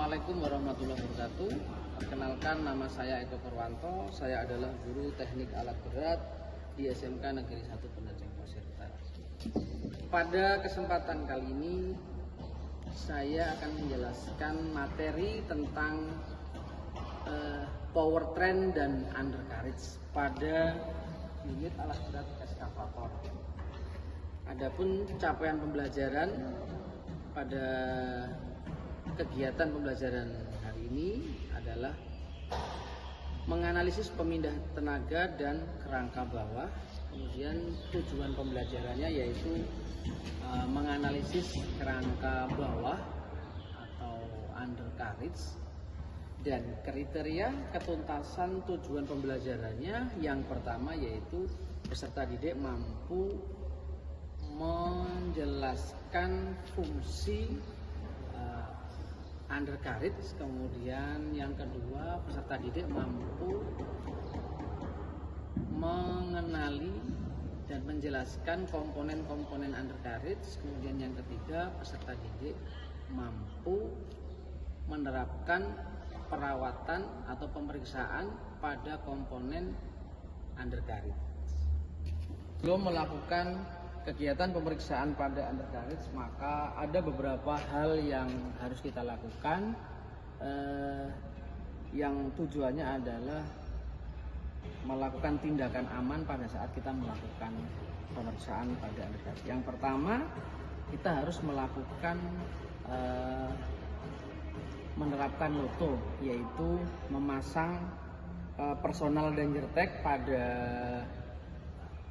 Assalamualaikum warahmatullahi wabarakatuh. Perkenalkan, nama saya Eko Purwanto. Saya adalah guru teknik alat berat di SMK Negeri 1 Penajam Pasir Utara. Pada kesempatan kali ini saya akan menjelaskan materi tentang powertrain dan undercarriage pada unit alat berat eskavator. Adapun capaian pembelajaran pada kegiatan pembelajaran hari ini adalah menganalisis pemindah tenaga dan kerangka bawah. Kemudian tujuan pembelajarannya yaitu menganalisis kerangka bawah atau undercarriage, dan kriteria ketuntasan tujuan pembelajarannya yang pertama yaitu peserta didik mampu menjelaskan fungsi undercarriage. Kemudian yang kedua, peserta didik mampu mengenali dan menjelaskan komponen-komponen undercarriage. Kemudian yang ketiga, peserta didik mampu menerapkan perawatan atau pemeriksaan pada komponen undercarriage. Belum melakukan kegiatan pemeriksaan pada undercarriage, maka ada beberapa hal yang harus kita lakukan, yang tujuannya adalah melakukan tindakan aman pada saat kita melakukan pemeriksaan pada undercarriage. Yang pertama, kita harus melakukan menerapkan loto, yaitu memasang personal danger tag pada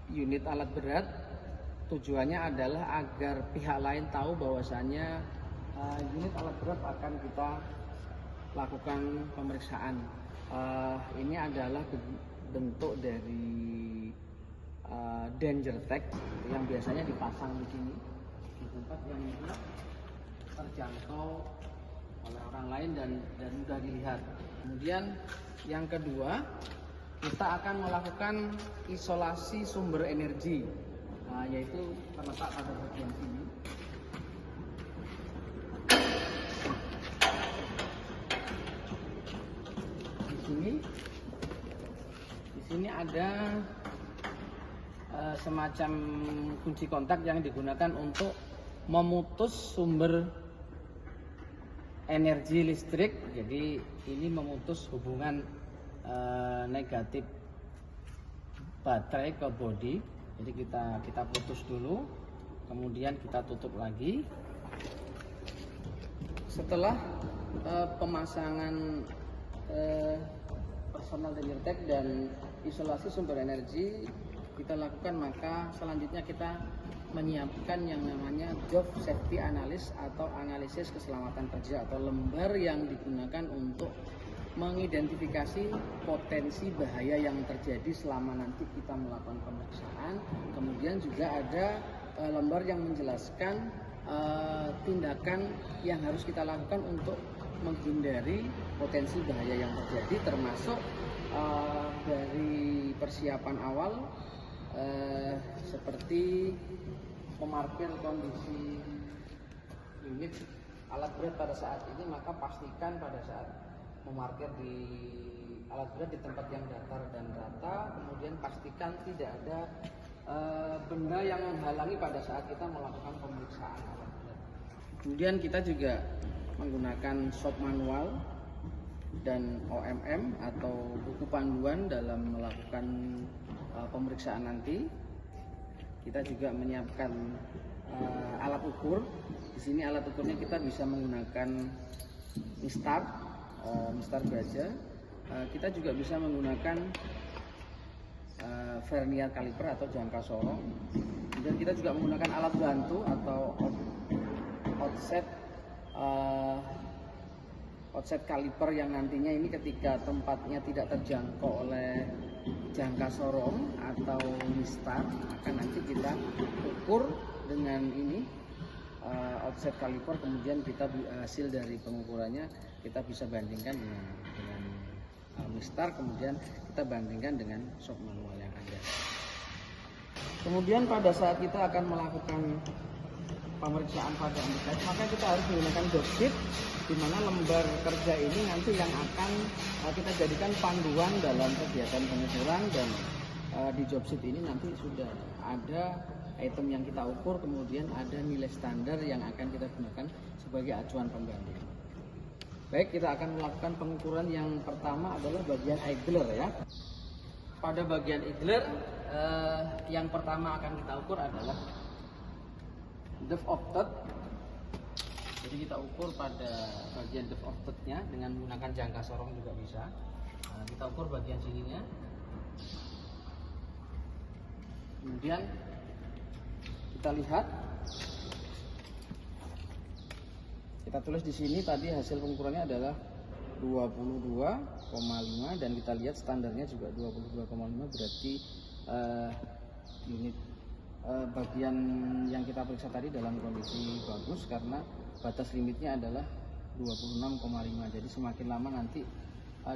unit alat berat. Tujuannya adalah agar pihak lain tahu bahwasannya unit alat berat akan kita lakukan pemeriksaan. Ini adalah bentuk dari danger tag yang biasanya dipasang di sini di tempat yang mudah terjangkau oleh orang lain dan mudah dilihat. Kemudian yang kedua, kita akan melakukan isolasi sumber energi. Yaitu terletak pada bagian sini. Di sini ada semacam kunci kontak yang digunakan untuk memutus sumber energi listrik. Jadi ini memutus hubungan negatif baterai ke bodi. Jadi kita putus dulu, kemudian kita tutup lagi. Setelah pemasangan personal danger tag dan isolasi sumber energi kita lakukan, maka selanjutnya kita menyiapkan yang namanya job safety analysis atau analisis keselamatan kerja, atau lembar yang digunakan untuk mengidentifikasi potensi bahaya yang terjadi selama nanti kita melakukan pemeriksaan. Kemudian juga ada lembar yang menjelaskan tindakan yang harus kita lakukan untuk menghindari potensi bahaya yang terjadi, termasuk dari persiapan awal seperti memarkir kondisi unit alat berat pada saat ini. Maka pastikan pada saat memarkir di alat berat di tempat yang datar dan rata. Kemudian pastikan tidak ada benda yang menghalangi pada saat kita melakukan pemeriksaan alat berat. Kemudian kita juga menggunakan shop manual dan OMM atau buku panduan dalam melakukan pemeriksaan nanti. Kita juga menyiapkan alat ukur. Di sini alat ukurnya kita bisa menggunakan mistar baja. Kita juga bisa menggunakan vernier kaliper atau jangka sorong. Dan kita juga menggunakan alat bantu atau offset kaliper, yang nantinya ini ketika tempatnya tidak terjangkau oleh jangka sorong atau mistar, akan nanti kita ukur dengan ini offset kaliper. Kemudian kita hasil dari pengukurannya kita bisa bandingkan dengan mistar, kemudian kita bandingkan dengan shop manual yang ada. Kemudian pada saat kita akan melakukan pemeriksaan pada anti-guide, maka kita harus menggunakan job sheet, di mana lembar kerja ini nanti yang akan kita jadikan panduan dalam kegiatan pengukuran. Dan di job sheet ini nanti sudah ada item yang kita ukur, kemudian ada nilai standar yang akan kita gunakan sebagai acuan pembanding. Baik, kita akan melakukan pengukuran. Yang pertama adalah bagian idler ya. Pada bagian idler yang pertama akan kita ukur adalah depth of thread. Jadi kita ukur pada bagian depth of thread-nya dengan menggunakan jangka sorong juga bisa. Nah, kita ukur bagian sininya. Kemudian kita lihat, kita tulis di sini tadi hasil pengukurannya adalah 22,5 dan kita lihat standarnya juga 22,5, berarti unit bagian yang kita periksa tadi dalam kondisi bagus karena batas limitnya adalah 26,5. Jadi semakin lama nanti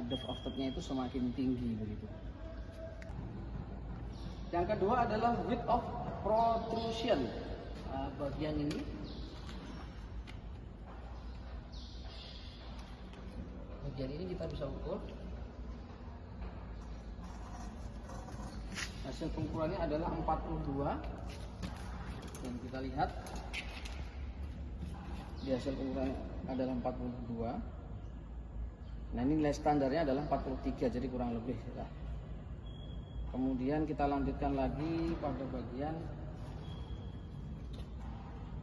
depth of thread-nya itu semakin tinggi begitu. Yang kedua adalah width of protrusion. Bagian ini kita bisa ukur. Hasil pengukurannya adalah 42 dan kita lihat di hasil pengukuran adalah 42. Nah, ini nilai standarnya adalah 43, jadi kurang lebih ya. Kemudian kita lanjutkan lagi pada bagian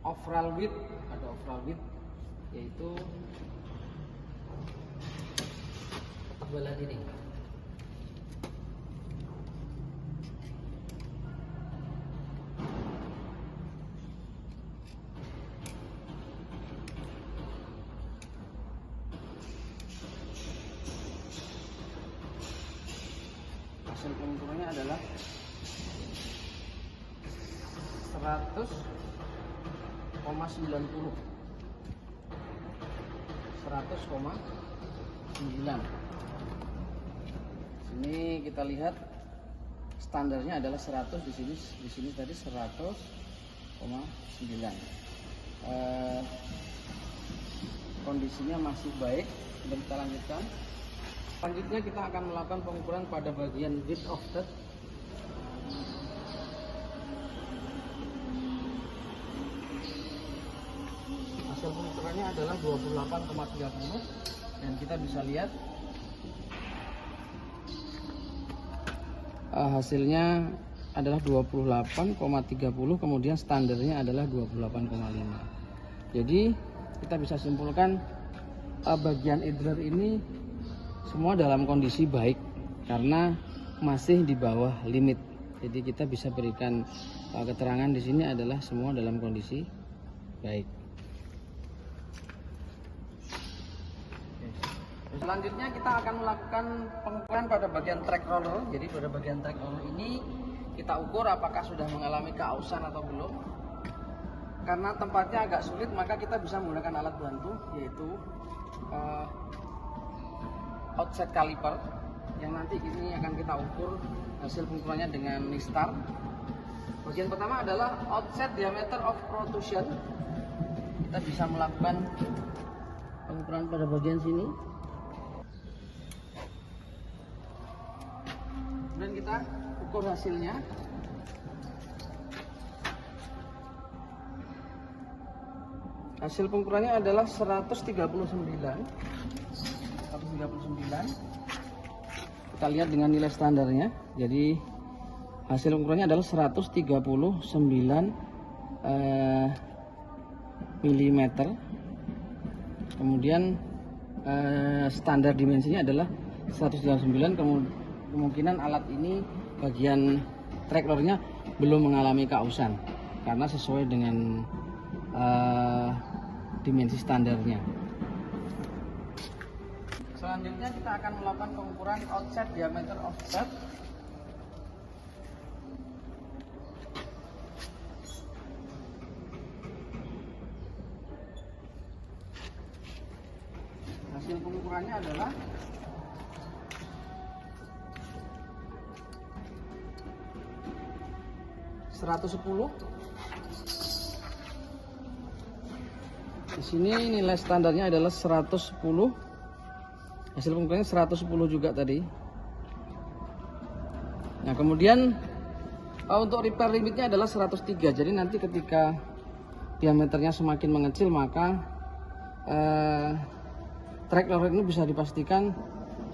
overall width. Ada overall width, yaitu ketebalan ini. Hasil pengukurannya adalah 100,90. 100,9. Ini kita lihat standarnya adalah 100, di sini tadi 100,9. Kondisinya masih baik. Dan kita lanjutkan. Selanjutnya kita akan melakukan pengukuran pada bagian width of thread. Hasil pengukurannya adalah 28,30 dan kita bisa lihat hasilnya adalah 28,30, kemudian standarnya adalah 28,5. Jadi kita bisa simpulkan bagian idler ini semua dalam kondisi baik karena masih di bawah limit. Jadi kita bisa berikan keterangan di sini adalah semua dalam kondisi baik. Selanjutnya kita akan melakukan pengukuran pada bagian track roller. Jadi pada bagian track roller ini kita ukur apakah sudah mengalami keausan atau belum. Karena tempatnya agak sulit, maka kita bisa menggunakan alat bantu, yaitu outset caliper, yang nanti ini akan kita ukur hasil pengukurannya dengan nistar. Bagian pertama adalah outset diameter of protrusion. Kita bisa melakukan pengukuran pada bagian sini. Dan kita ukur hasilnya. Hasil pengukurannya adalah 139. Kita lihat dengan nilai standarnya. Jadi hasil ukurannya adalah 139 mm. Kemudian standar dimensinya adalah 139. Kemungkinan alat ini bagian track rollernya belum mengalami keausan karena sesuai dengan dimensi standarnya. Selanjutnya kita akan melakukan pengukuran outset diameter of thread. Hasil pengukurannya adalah 110 Di sini nilai standarnya adalah 110. Hasil pengukurannya 110 juga tadi. Nah, kemudian untuk repair limitnya adalah 103. Jadi nanti ketika diameternya semakin mengecil, maka track roller ini bisa dipastikan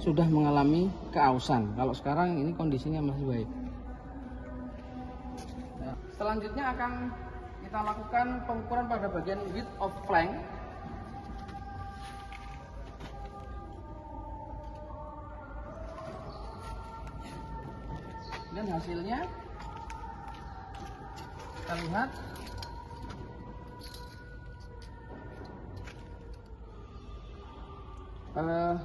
sudah mengalami keausan. Kalau sekarang ini kondisinya masih baik. Nah, selanjutnya akan kita lakukan pengukuran pada bagian width of flank. Dan hasilnya kita lihat eh,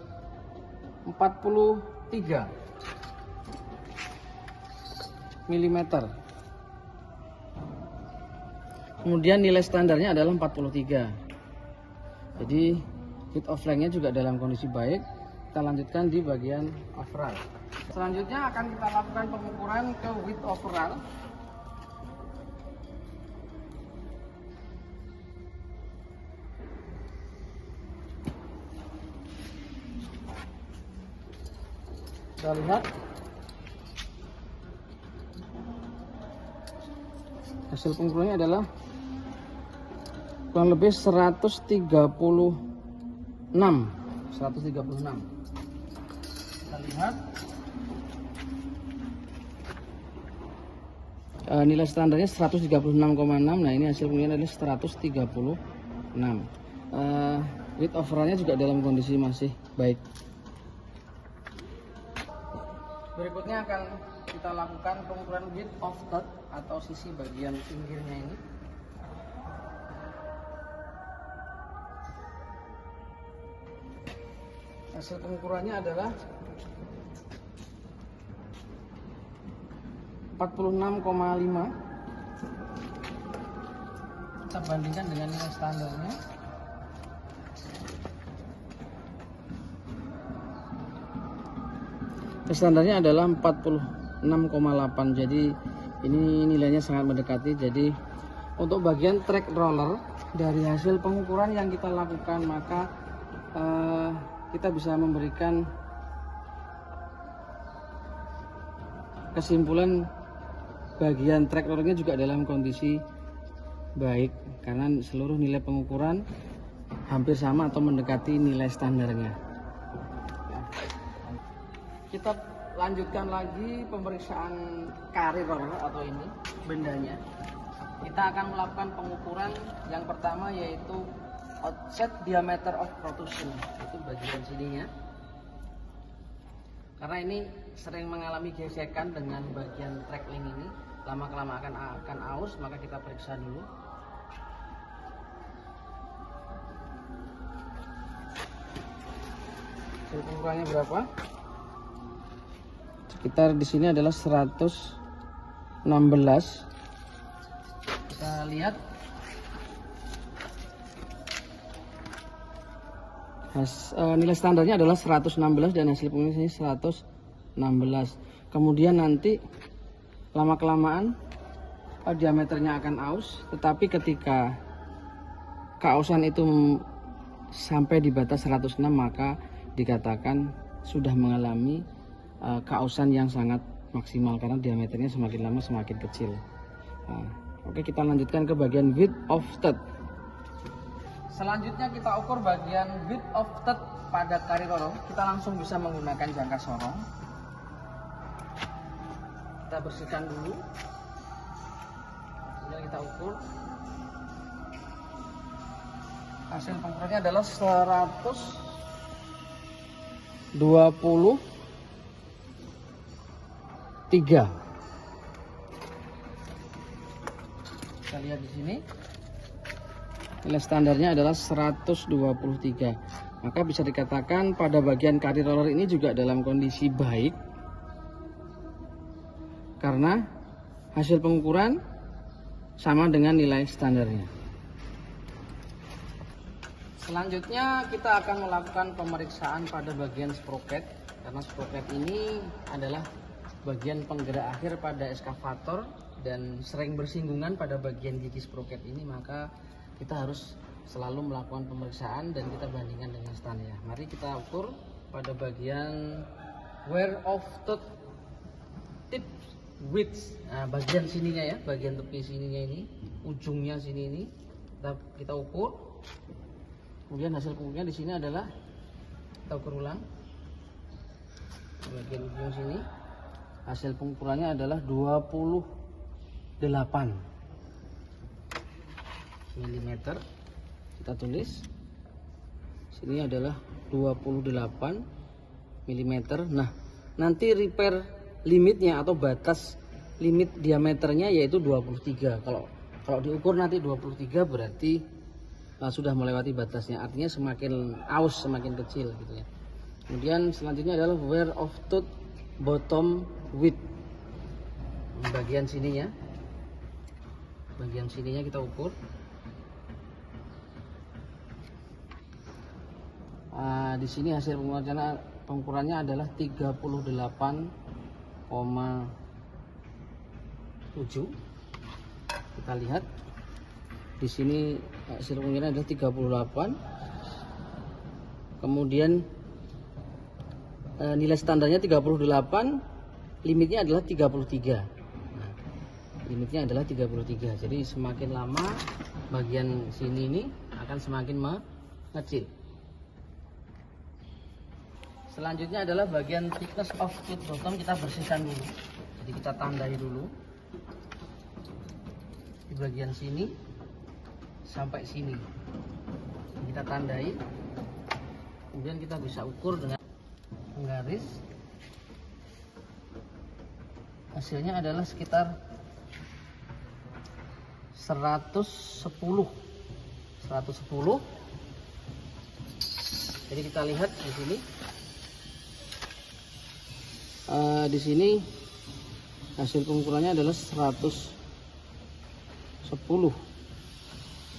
43 mm. Kemudian nilai standarnya adalah 43. Jadi width of flanknya juga dalam kondisi baik. Kita lanjutkan di bagian overall. Selanjutnya akan kita lakukan pengukuran ke width overall. Kita lihat hasil pengukurannya adalah kurang lebih 136. Kita lihat nilai standarnya 136,6. Nah, ini hasil pengukurannya adalah 136. Width overallnya juga dalam kondisi masih baik. Berikutnya akan kita lakukan pengukuran width of stud atau sisi bagian pinggirnya ini. Hasil pengukurannya adalah 46,5. Kita bandingkan dengan nilai standarnya. Standarnya adalah 46,8. Jadi ini nilainya sangat mendekati. Jadi untuk bagian track roller dari hasil pengukuran yang kita lakukan, maka kita bisa memberikan kesimpulan bagian track rollernya juga dalam kondisi baik, karena seluruh nilai pengukuran hampir sama atau mendekati nilai standarnya. Kita lanjutkan lagi pemeriksaan carry roller atau ini bendanya. Kita akan melakukan pengukuran yang pertama, yaitu offset diameter of protrusion, itu bagian sininya. Karena ini sering mengalami gesekan dengan bagian track link ini, lama-kelamaan akan aus, maka kita periksa dulu. Ukurannya berapa? Sekitar di sini adalah 116. Kita lihat nilai standarnya adalah 116 dan hasil pengukuran ini 116. Kemudian nanti lama-kelamaan diameternya akan aus, tetapi ketika keausan itu sampai di batas 106, maka dikatakan sudah mengalami keausan yang sangat maksimal karena diameternya semakin lama semakin kecil. Oke, kita lanjutkan ke bagian width of stud. Selanjutnya kita ukur bagian width of stud pada carry roller. Kita langsung bisa menggunakan jangka sorong. Kita bersihkan dulu. Kemudian kita ukur. Hasil pengukurannya adalah 123. Kita lihat di sini. Nilai standarnya adalah 123. Maka bisa dikatakan pada bagian carry roller ini juga dalam kondisi baik, karena hasil pengukuran sama dengan nilai standarnya. Selanjutnya kita akan melakukan pemeriksaan pada bagian sprocket, karena sprocket ini adalah bagian penggerak akhir pada eskavator dan sering bersinggungan pada bagian gigi sprocket ini, maka kita harus selalu melakukan pemeriksaan dan kita bandingkan dengan standar. Mari kita ukur pada bagian wear of tooth tip width. Nah, bagian sininya ya, bagian tepi sininya ini, ujungnya sini ini kita ukur. Kemudian hasil pengukurannya di sini adalah, kita ukur ulang. Bagian ujung sini hasil pengukurannya adalah 28 mm. Kita tulis sini adalah 28 mm. Nah, nanti repair limitnya atau batas limit diameternya yaitu 23. Kalau diukur nanti 23 berarti sudah melewati batasnya, artinya semakin aus, semakin kecil gitu ya. Kemudian selanjutnya adalah wear of tooth bottom width. Bagian sininya kita ukur. Di sini hasil pengukurannya adalah 38,7. Kita lihat di sini hasil pengukurannya adalah 38. Kemudian nilai standarnya 38, limitnya adalah 33. Nah, limitnya adalah 33. Jadi semakin lama bagian sini ini akan semakin mengecil. Selanjutnya adalah bagian thickness of tooth bottom, kita bersihkan dulu. Jadi kita tandai dulu di bagian sini sampai sini. Kita tandai. Kemudian kita bisa ukur dengan garis. Hasilnya adalah sekitar 110. Jadi kita lihat di sini. Di sini hasil pengukurannya adalah 110.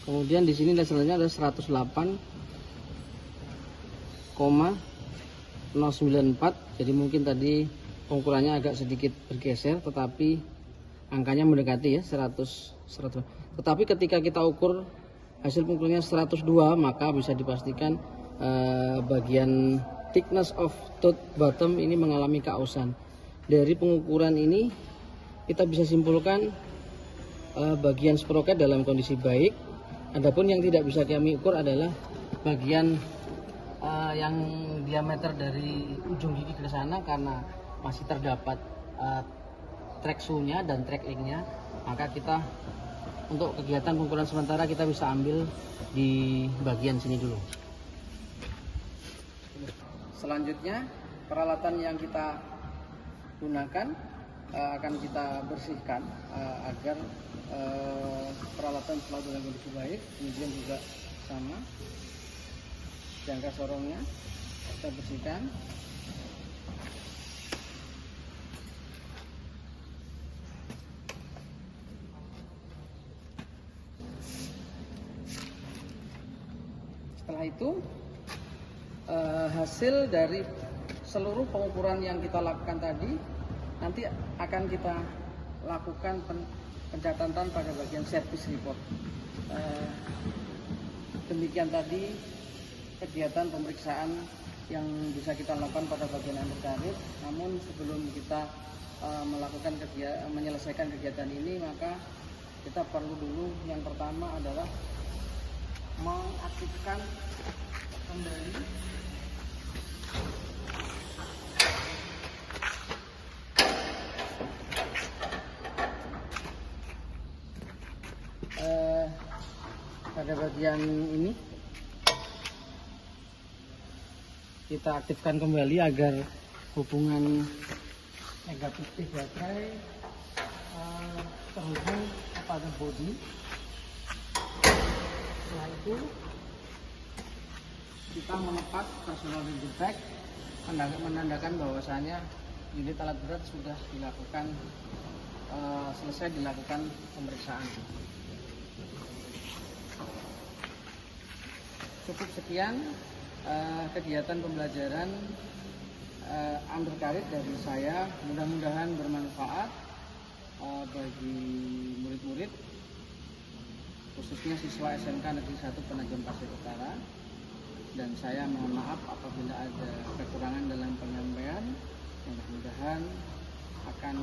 Kemudian di sini hasilnya adalah 108,094. Jadi mungkin tadi pengukurannya agak sedikit bergeser, tetapi angkanya mendekati ya 100. Tetapi ketika kita ukur hasil pengukurannya 102, maka bisa dipastikan bagian thickness of tooth bottom ini mengalami keausan. Dari pengukuran ini kita bisa simpulkan bagian sprocket dalam kondisi baik. Adapun yang tidak bisa kami ukur adalah bagian yang diameter dari ujung gigi ke sana, karena masih terdapat track shoe-nya dan track link-nya, maka kita untuk kegiatan pengukuran sementara kita bisa ambil di bagian sini dulu. Selanjutnya peralatan yang kita gunakan akan kita bersihkan agar peralatan selalu dalam kondisi baik. Kemudian juga sama jangka sorongnya kita bersihkan. Setelah itu hasil dari seluruh pengukuran yang kita lakukan tadi nanti akan kita lakukan pencatatan pada bagian service report. Demikian tadi kegiatan pemeriksaan yang bisa kita lakukan pada bagian undercarriage. Namun sebelum kita menyelesaikan kegiatan ini, maka kita perlu dulu yang pertama adalah mengaktifkan kembali pada bagian ini. Kita aktifkan kembali agar hubungan negatif baterai terhubung kepada bodi. Setelah itu kita melepas personal rigid bag, menandakan bahwasanya unit alat berat sudah dilakukan selesai dilakukan pemeriksaan. Cukup sekian kegiatan pembelajaran undercarriage dari saya. Mudah-mudahan bermanfaat bagi murid-murid. khususnya siswa SMK Negeri 1 Penajam Pasir Utara. Dan saya mohon maaf apabila ada kekurangan dalam penyampaian. Mudah-mudahan akan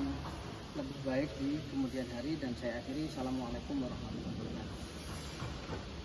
lebih baik di kemudian hari, dan saya akhiri. Assalamualaikum warahmatullahi wabarakatuh.